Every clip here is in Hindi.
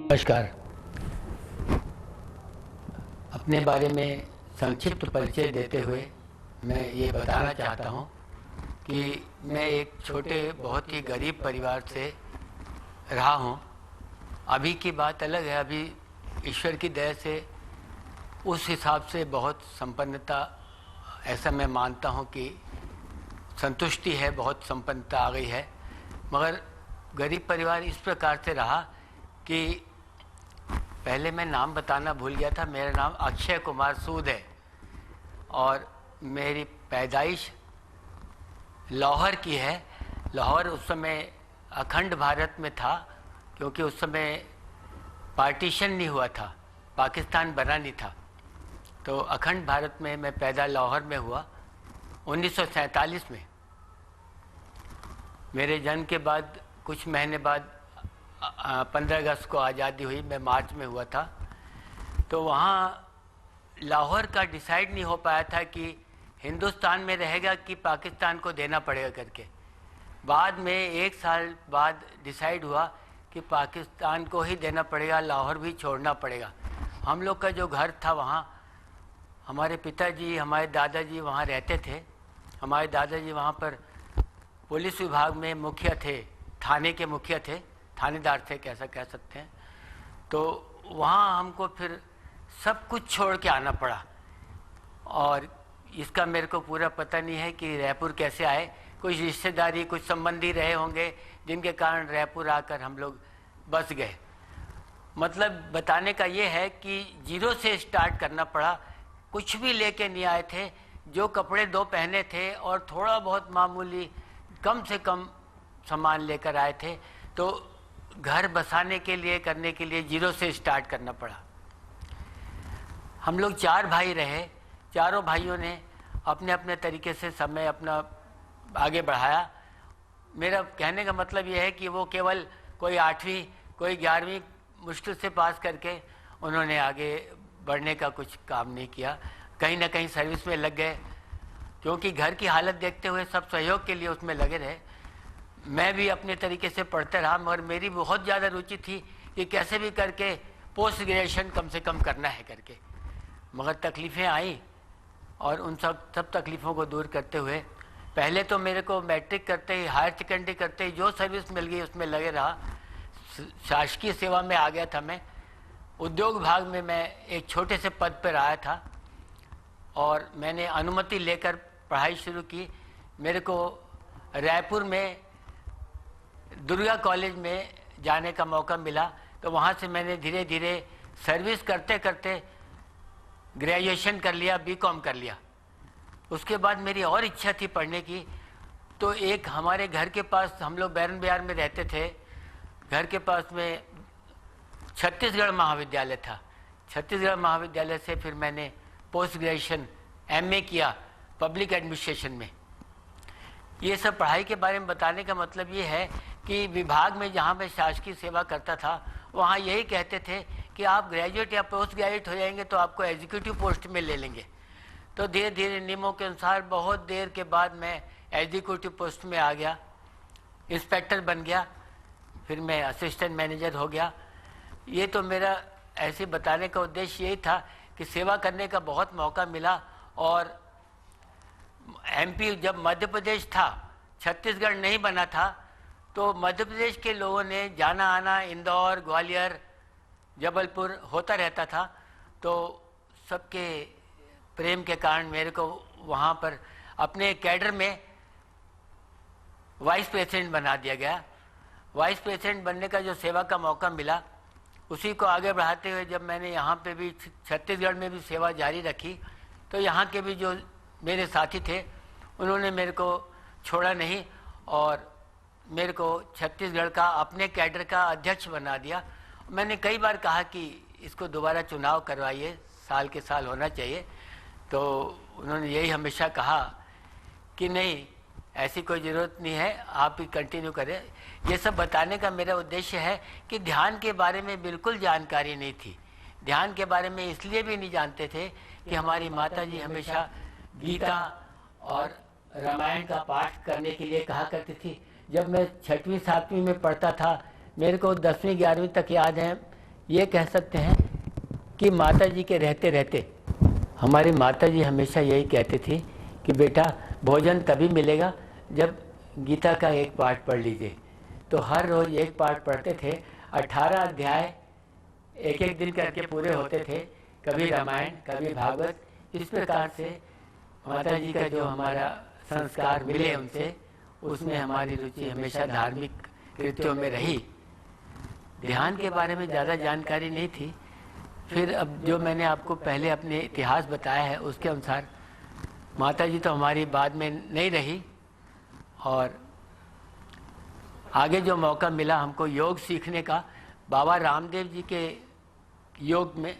नमस्कार। अपने बारे में संक्षिप्त परिचय देते हुए मैं ये बताना चाहता हूँ कि मैं एक छोटे बहुत ही गरीब परिवार से रहा हूँ। अभी की बात अलग है, अभी ईश्वर की दया से उस हिसाब से बहुत संपन्नता, ऐसा मैं मानता हूँ कि संतुष्टि है, बहुत संपन्नता आ गई है। मगर गरीब परिवार इस प्रकार से रहा कि पहले मैं नाम बताना भूल गया था। मेरा नाम अक्षय कुमार सूद है और मेरी पैदाइश लाहौर की है। लाहौर उस समय अखंड भारत में था, क्योंकि उस समय पार्टीशन नहीं हुआ था, पाकिस्तान बना नहीं था। तो अखंड भारत में मैं पैदा लाहौर में हुआ 1947 में। मेरे जन्म के बाद कुछ महीने बाद 15 अगस्त को आज़ादी हुई, मैं मार्च में हुआ था। तो वहाँ लाहौर का डिसाइड नहीं हो पाया था कि हिंदुस्तान में रहेगा कि पाकिस्तान को देना पड़ेगा करके। बाद में 1 साल बाद डिसाइड हुआ कि पाकिस्तान को ही देना पड़ेगा, लाहौर भी छोड़ना पड़ेगा। हम लोग का जो घर था वहाँ, हमारे पिताजी, हमारे दादाजी वहाँ रहते थे। हमारे दादाजी वहाँ पर पुलिस विभाग में मुखिया थे, थाने के मुखिया थे, थानेदार थे, कैसा कह सकते हैं। तो वहाँ हमको फिर सब कुछ छोड़ के आना पड़ा और इसका मेरे को पूरा पता नहीं है कि रायपुर कैसे आए। कुछ रिश्तेदारी, कुछ संबंधी रहे होंगे जिनके कारण रायपुर आकर हम लोग बस गए। मतलब बताने का ये है कि जीरो से स्टार्ट करना पड़ा। कुछ भी लेके नहीं आए थे, जो कपड़े 2 पहने थे और थोड़ा बहुत मामूली कम से कम सामान लेकर आए थे। तो घर बसाने के लिए, करने के लिए जीरो से स्टार्ट करना पड़ा। हम लोग 4 भाई रहे। चारों भाइयों ने अपने अपने तरीके से समय अपना आगे बढ़ाया। मेरा कहने का मतलब यह है कि वो केवल कोई 8वीं, कोई 11वीं मुश्किल से पास करके उन्होंने आगे बढ़ने का कुछ काम नहीं किया। कहीं ना कहीं सर्विस में लग गए, क्योंकि घर की हालत देखते हुए सब सहयोग के लिए उसमें लगे रहे। मैं भी अपने तरीके से पढ़ते रहा, मगर मेरी बहुत ज़्यादा रुचि थी कि कैसे भी करके पोस्ट ग्रेजुएशन कम से कम करना है करके। मगर तकलीफ़ें आई और उन सब तकलीफ़ों को दूर करते हुए पहले तो मेरे को मैट्रिक करते ही, हायर सेकेंडरी करते ही जो सर्विस मिल गई उसमें लगे रहा। शासकीय सेवा में आ गया था मैं। उद्योग विभाग में मैं एक छोटे से पद पर आया था और मैंने अनुमति लेकर पढ़ाई शुरू की। मेरे को रायपुर में दुर्गा कॉलेज में जाने का मौका मिला, तो वहाँ से मैंने धीरे धीरे सर्विस करते करते ग्रेजुएशन कर लिया, बीकॉम कर लिया। उसके बाद मेरी और इच्छा थी पढ़ने की। तो एक हमारे घर के पास, हम लोग बैरन बिहार में रहते थे, घर के पास में छत्तीसगढ़ महाविद्यालय था। छत्तीसगढ़ महाविद्यालय से फिर मैंने पोस्ट ग्रेजुएशन एमए किया पब्लिक एडमिनिस्ट्रेशन में। ये सब पढ़ाई के बारे में बताने का मतलब ये है कि विभाग में जहाँ मैं शासकीय सेवा करता था, वहाँ यही कहते थे कि आप ग्रेजुएट या पोस्ट ग्रेजुएट हो जाएंगे तो आपको एग्जीक्यूटिव पोस्ट में ले लेंगे। तो धीरे धीरे नियमों के अनुसार बहुत देर के बाद मैं एग्जीक्यूटिव पोस्ट में आ गया, इंस्पेक्टर बन गया, फिर मैं असिस्टेंट मैनेजर हो गया। ये तो मेरा ऐसे बताने का उद्देश्य यही था कि सेवा करने का बहुत मौका मिला। और एमपी जब मध्य प्रदेश था, छत्तीसगढ़ नहीं बना था, तो मध्य प्रदेश के लोगों ने जाना आना इंदौर, ग्वालियर, जबलपुर होता रहता था। तो सबके प्रेम के कारण मेरे को वहाँ पर अपने कैडर में वाइस प्रेसिडेंट बना दिया गया। वाइस प्रेसिडेंट बनने का जो सेवा का मौका मिला, उसी को आगे बढ़ाते हुए जब मैंने यहाँ पे भी छत्तीसगढ़ में भी सेवा जारी रखी, तो यहाँ के भी जो मेरे साथी थे उन्होंने मेरे को छोड़ा नहीं और मेरे को छत्तीसगढ़ का अपने कैडर का अध्यक्ष बना दिया। मैंने कई बार कहा कि इसको दोबारा चुनाव करवाइए, साल के साल होना चाहिए। तो उन्होंने यही हमेशा कहा कि नहीं, ऐसी कोई ज़रूरत नहीं है, आप ही कंटिन्यू करें। ये सब बताने का मेरा उद्देश्य है कि ध्यान के बारे में बिल्कुल जानकारी नहीं थी। ध्यान के बारे में इसलिए भी नहीं जानते थे कि हमारी माता जी हमेशा गीता और रामायण का पाठ करने के लिए कहा करती थी। जब मैं 6वीं 7वीं में पढ़ता था, मेरे को 10वीं 11वीं तक याद है, ये कह सकते हैं कि माता जी के रहते रहते हमारी माता जी हमेशा यही कहती थी कि बेटा भोजन तभी मिलेगा जब गीता का एक पाठ पढ़ लीजिए। तो हर रोज़ एक पाठ पढ़ते थे। 18 अध्याय एक एक दिन करके पूरे होते थे, कभी रामायण कभी भागवत। इस प्रकार से माता जी का जो हमारा संस्कार मिले उनसे, उसमें हमारी रुचि हमेशा धार्मिक कृत्यों में रही। ध्यान के बारे में ज़्यादा जानकारी नहीं थी। फिर अब जो मैंने आपको पहले अपने इतिहास बताया है उसके अनुसार माता जी तो हमारी बाद में नहीं रही, और आगे जो मौका मिला हमको योग सीखने का, बाबा रामदेव जी के योग में,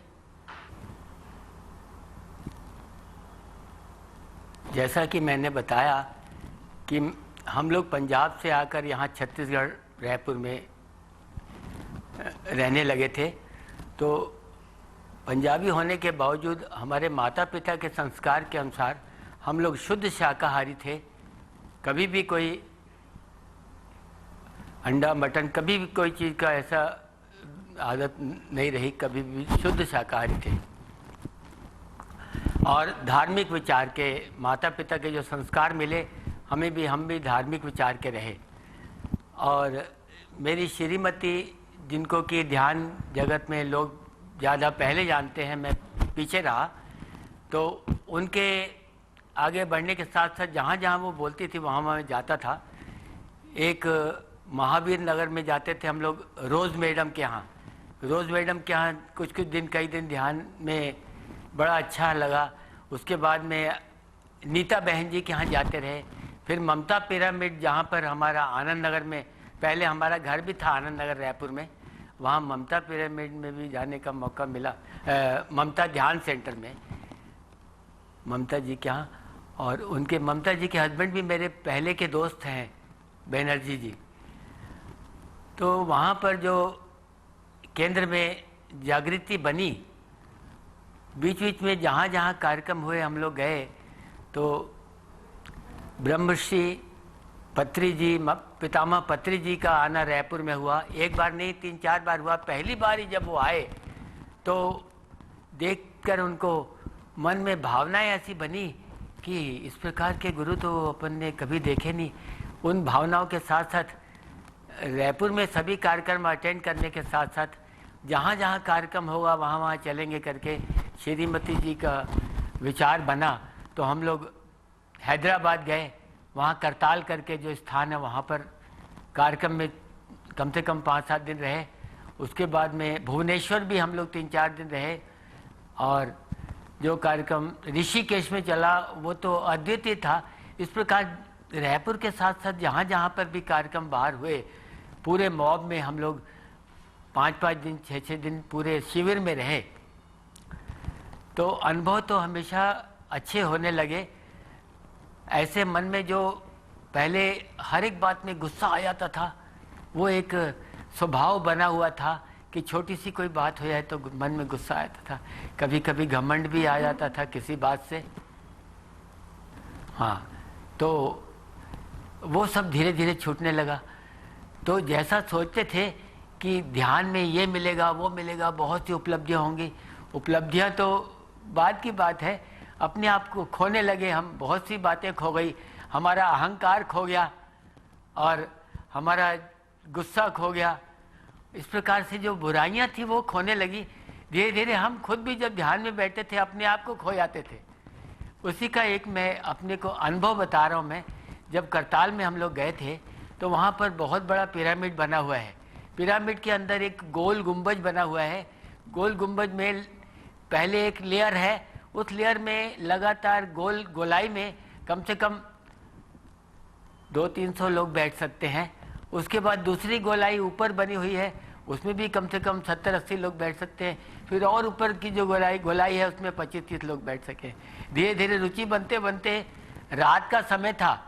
जैसा कि मैंने बताया कि हम लोग पंजाब से आकर यहाँ छत्तीसगढ़ रायपुर में रहने लगे थे। तो पंजाबी होने के बावजूद हमारे माता पिता के संस्कार के अनुसार हम लोग शुद्ध शाकाहारी थे। कभी भी कोई अंडा मटन कभी भी कोई चीज़ का ऐसा आदत नहीं रही, कभी भी शुद्ध शाकाहारी थे। और धार्मिक विचार के माता पिता के जो संस्कार मिले हम भी धार्मिक विचार के रहे। और मेरी श्रीमती, जिनको कि ध्यान जगत में लोग ज़्यादा पहले जानते हैं, मैं पीछे रहा, तो उनके आगे बढ़ने के साथ साथ जहाँ जहाँ वो बोलती थी वहाँ मैं जाता था। एक महावीर नगर में जाते थे हम लोग रोज़ मैडम के यहाँ। रोज़ मैडम के यहाँ कुछ दिन कई दिन ध्यान में बड़ा अच्छा लगा। उसके बाद में नीता बहन जी के यहाँ जाते रहे। फिर ममता पिरामिड, जहाँ पर हमारा आनंद नगर में पहले हमारा घर भी था, आनंद नगर रायपुर में, वहाँ ममता पिरामिड में भी जाने का मौका मिला। ममता ध्यान सेंटर में ममता जी के यहाँ, और उनके ममता जी के हस्बैंड भी मेरे पहले के दोस्त हैं, बनर्जी जी। तो वहाँ पर जो केंद्र में जागृति बनी, बीच बीच में जहाँ जहाँ कार्यक्रम हुए हम लोग गए। तो ब्रह्मश्री पत्री जी, पितामह पत्री जी का आना रायपुर में हुआ। एक बार नहीं 3-4 बार हुआ। पहली बार ही जब वो आए तो देखकर उनको मन में भावनाएं ऐसी बनी कि इस प्रकार के गुरु तो अपन ने कभी देखे नहीं। उन भावनाओं के साथ साथ रायपुर में सभी कार्यक्रम अटेंड करने के साथ साथ जहाँ जहाँ कार्यक्रम होगा वहाँ वहाँ चलेंगे करके श्रीमती जी का विचार बना। तो हम लोग हैदराबाद गए, वहाँ करताल करके जो स्थान है वहाँ पर कार्यक्रम में कम से कम 5-7 दिन रहे। उसके बाद में भुवनेश्वर भी हम लोग 3-4 दिन रहे। और जो कार्यक्रम ऋषिकेश में चला वो तो अद्वितीय था। इस प्रकार रायपुर के साथ साथ जहाँ जहाँ पर भी कार्यक्रम बाहर हुए, पूरे मॉब में हम लोग 5-5 दिन 6-6 दिन पूरे शिविर में रहे। तो अनुभव तो हमेशा अच्छे होने लगे। ऐसे मन में जो पहले हर एक बात में गुस्सा आ जाता था, वो एक स्वभाव बना हुआ था कि छोटी सी कोई बात हो जाए तो मन में गुस्सा आता था। कभी कभी घमंड भी आ जाता था किसी बात से। हाँ, तो वो सब धीरे धीरे छूटने लगा। तो जैसा सोचते थे कि ध्यान में ये मिलेगा वो मिलेगा, बहुत सी उपलब्धियाँ होंगी, उपलब्धियाँ तो बाद की बात है। अपने आप को खोने लगे हम, बहुत सी बातें खो गई। हमारा अहंकार खो गया और हमारा गुस्सा खो गया। इस प्रकार से जो बुराइयां थी वो खोने लगी। धीरे धीरे हम खुद भी जब ध्यान में बैठते थे अपने आप को खो जाते थे। उसी का एक मैं अपने को अनुभव बता रहा हूँ। मैं जब करताल में हम लोग गए थे तो वहाँ पर बहुत बड़ा पिरामिड बना हुआ है। पिरामिड के अंदर एक गोल गुंबज बना हुआ है। गोल गुंबज में पहले एक लेयर है, उस लेयर में लगातार गोलाई में कम से कम 200-300 लोग बैठ सकते हैं। उसके बाद दूसरी गोलाई ऊपर बनी हुई है, उसमें भी कम से कम 70-80 लोग बैठ सकते हैं। फिर और ऊपर की जो गोलाई है उसमें 25-30 लोग बैठ सके। धीरे धीरे रुचि बनते बनते रात का समय था,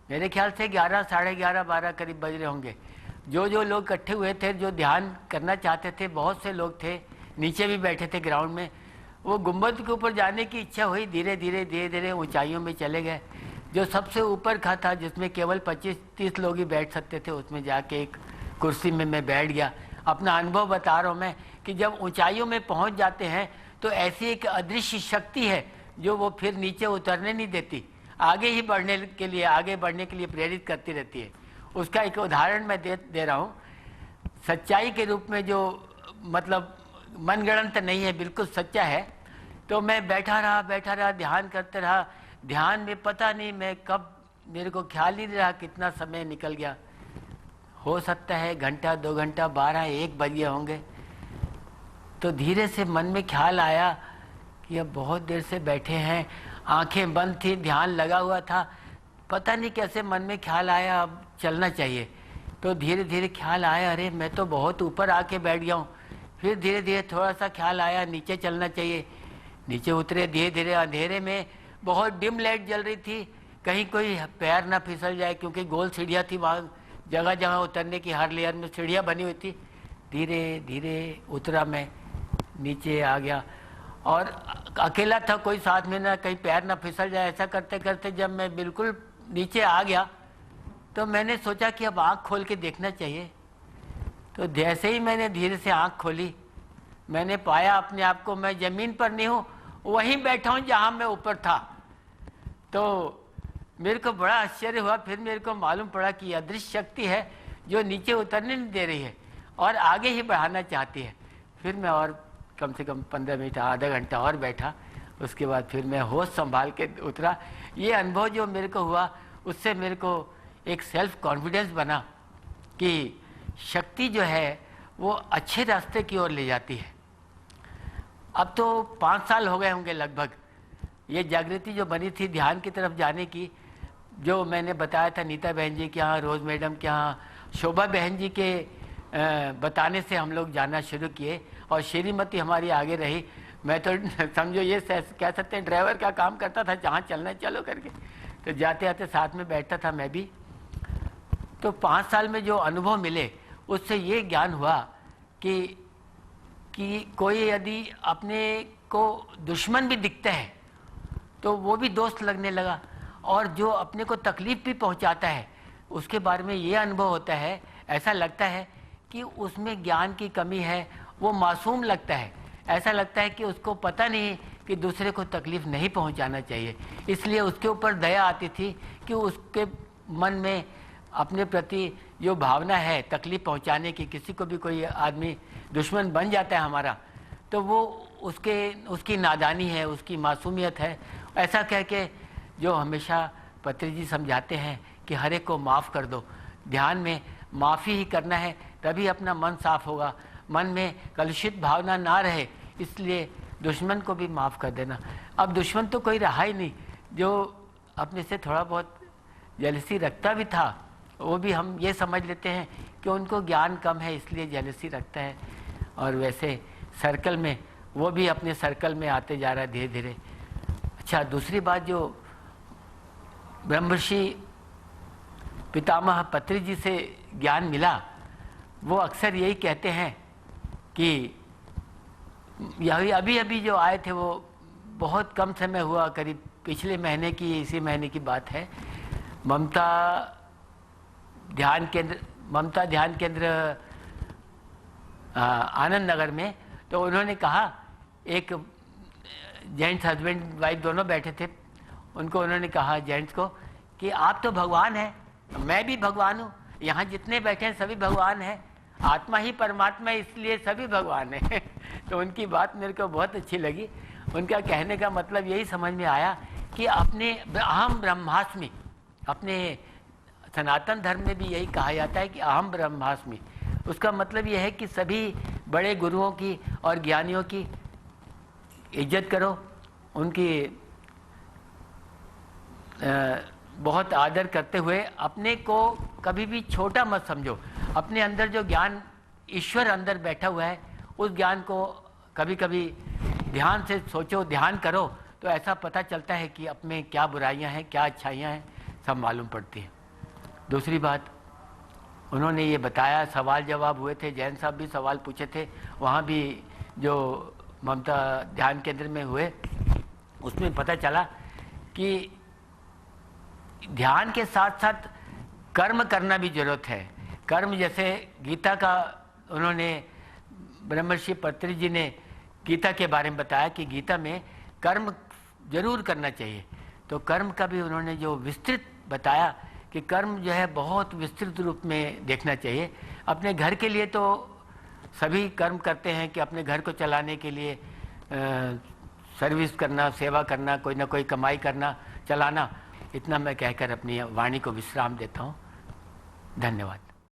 मेरे ख्याल से 11, साढ़े 11, 12 करीब बज रहे होंगे। जो लोग इकट्ठे हुए थे, जो ध्यान करना चाहते थे, बहुत से लोग थे, नीचे भी बैठे थे ग्राउंड में। वो गुम्बद के ऊपर जाने की इच्छा हुई, धीरे धीरे ऊंचाइयों में चले गए। जो सबसे ऊपर का था, जिसमें केवल 25-30 लोग ही बैठ सकते थे, उसमें जाके एक कुर्सी में मैं बैठ गया। अपना अनुभव बता रहा हूँ मैं कि जब ऊंचाइयों में पहुंच जाते हैं तो ऐसी एक अदृश्य शक्ति है जो वो फिर नीचे उतरने नहीं देती, आगे ही बढ़ने के लिए प्रेरित करती रहती है। उसका एक उदाहरण मैं दे रहा हूँ। सच्चाई के रूप में, जो मतलब मनगढ़ंत नहीं है, बिल्कुल सच्चा है। तो मैं बैठा रहा, ध्यान करते रहा। ध्यान में पता नहीं मैं कब, मेरे को ख्याल ही नहीं रहा कितना समय निकल गया। हो सकता है घंटा, 2 घंटा, 12-1 बज गए होंगे। तो धीरे से मन में ख्याल आया कि अब बहुत देर से बैठे हैं, आंखें बंद थी, ध्यान लगा हुआ था। पता नहीं कैसे मन में ख्याल आया अब चलना चाहिए। तो धीरे धीरे ख्याल आया, अरे मैं तो बहुत ऊपर आके बैठ गया हूँ। फिर धीरे धीरे थोड़ा सा ख्याल आया, नीचे चलना चाहिए। नीचे उतरे, धीरे धीरे अंधेरे में, बहुत डिम लाइट जल रही थी, कहीं कोई पैर ना फिसल जाए, क्योंकि गोल सीढ़ियाँ थी वहाँ, जगह जगह उतरने की, हर लेयर में सीढ़ियाँ बनी हुई थी। धीरे धीरे उतरा, मैं नीचे आ गया और अकेला था, कोई साथ में ना, कहीं पैर ना फिसल जाए। ऐसा करते करते जब मैं बिल्कुल नीचे आ गया तो मैंने सोचा कि अब आँख खोल के देखना चाहिए। तो जैसे ही मैंने धीरे से आँख खोली, मैंने पाया अपने आप को मैं ज़मीन पर नहीं हूँ, वहीं बैठा हूँ जहाँ मैं ऊपर था। तो मेरे को बड़ा आश्चर्य हुआ। फिर मेरे को मालूम पड़ा कि अदृश्य शक्ति है जो नीचे उतरने नहीं दे रही है और आगे ही बढ़ाना चाहती है। फिर मैं और कम से कम 15 मिनट, आधा घंटा और बैठा। उसके बाद फिर मैं होश संभाल के उतरा। ये अनुभव जो मेरे को हुआ, उससे मेरे को एक सेल्फ कॉन्फिडेंस बना कि शक्ति जो है वो अच्छे रास्ते की ओर ले जाती है। अब तो 5 साल हो गए होंगे लगभग। ये जागृति जो बनी थी ध्यान की तरफ जाने की, जो मैंने बताया था नीता बहन जी के यहाँ, रोज़ मैडम के यहाँ, शोभा बहन जी के बताने से हम लोग जाना शुरू किए और श्रीमती हमारी आगे रही। मैं तो समझो ये कह सकते हैं ड्राइवर का काम करता था, जहाँ चलना है चलो करके। तो जाते आते साथ में बैठता था मैं भी। तो 5 साल में जो अनुभव मिले, उससे ये ज्ञान हुआ कि कोई यदि अपने को दुश्मन भी दिखता है तो वो भी दोस्त लगने लगा, और जो अपने को तकलीफ भी पहुंचाता है उसके बारे में ये अनुभव होता है, ऐसा लगता है कि उसमें ज्ञान की कमी है, वो मासूम लगता है। ऐसा लगता है कि उसको पता नहीं कि दूसरे को तकलीफ नहीं पहुंचाना चाहिए। इसलिए उसके ऊपर दया आती थी कि उसके मन में अपने प्रति जो भावना है तकलीफ पहुंचाने की, किसी को भी कोई आदमी दुश्मन बन जाता है हमारा, तो वो उसकी नादानी है, उसकी मासूमियत है। ऐसा कह के जो हमेशा पत्री जी समझाते हैं कि हर एक को माफ़ कर दो। ध्यान में माफ़ी ही करना है, तभी अपना मन साफ होगा। मन में कलुषित भावना ना रहे, इसलिए दुश्मन को भी माफ़ कर देना। अब दुश्मन तो कोई रहा ही नहीं, जो अपने से थोड़ा बहुत जेलसी रखता भी था, वो भी हम ये समझ लेते हैं कि उनको ज्ञान कम है इसलिए जेलसी रखता है। और वैसे सर्कल में वो भी अपने सर्कल में आते जा रहा है धीरे धीरे। अच्छा, दूसरी बात जो ब्रह्मर्षि पितामह पत्री जी से ज्ञान मिला, वो अक्सर यही कहते हैं कि अभी अभी जो आए थे वो बहुत कम समय हुआ, करीब पिछले महीने की, इसी महीने की बात है। ममता ध्यान केंद्र आनंद नगर में। तो उन्होंने कहा, एक जेंट्स हस्बैंड वाइफ दोनों बैठे थे, उनको उन्होंने कहा जेंट्स को कि आप तो भगवान हैं, मैं भी भगवान हूँ, यहाँ जितने बैठे हैं सभी भगवान हैं, आत्मा ही परमात्मा है इसलिए सभी भगवान हैं। तो उनकी बात मेरे को बहुत अच्छी लगी। उनका कहने का मतलब यही समझ में आया कि अपने अहम ब्रह्मास्मि, अपने सनातन धर्म में भी यही कहा जाता है कि अहम ब्रह्मास्मि। उसका मतलब यह है कि सभी बड़े गुरुओं की और ज्ञानियों की इज्जत करो, उनकी बहुत आदर करते हुए अपने को कभी भी छोटा मत समझो। अपने अंदर जो ज्ञान ईश्वर अंदर बैठा हुआ है, उस ज्ञान को कभी कभी ध्यान से सोचो, ध्यान करो, तो ऐसा पता चलता है कि अपने क्या बुराइयां हैं, क्या अच्छाइयां हैं, सब मालूम पड़ती हैं। दूसरी बात उन्होंने ये बताया, सवाल जवाब हुए थे, जैन साहब भी सवाल पूछे थे, वहाँ भी जो ममता ध्यान केंद्र में हुए, उसमें पता चला कि ध्यान के साथ साथ कर्म करना भी जरूरत है। कर्म जैसे गीता का उन्होंने, ब्रह्मर्षि पत्री जी ने गीता के बारे में बताया कि गीता में कर्म जरूर करना चाहिए। तो कर्म का भी उन्होंने जो विस्तृत बताया कि कर्म जो है बहुत विस्तृत रूप में देखना चाहिए। अपने घर के लिए तो सभी कर्म करते हैं कि अपने घर को चलाने के लिए सर्विस करना, सेवा करना, कोई ना कोई कमाई करना, चलाना। इतना मैं कहकर अपनी वाणी को विश्राम देता हूँ। धन्यवाद।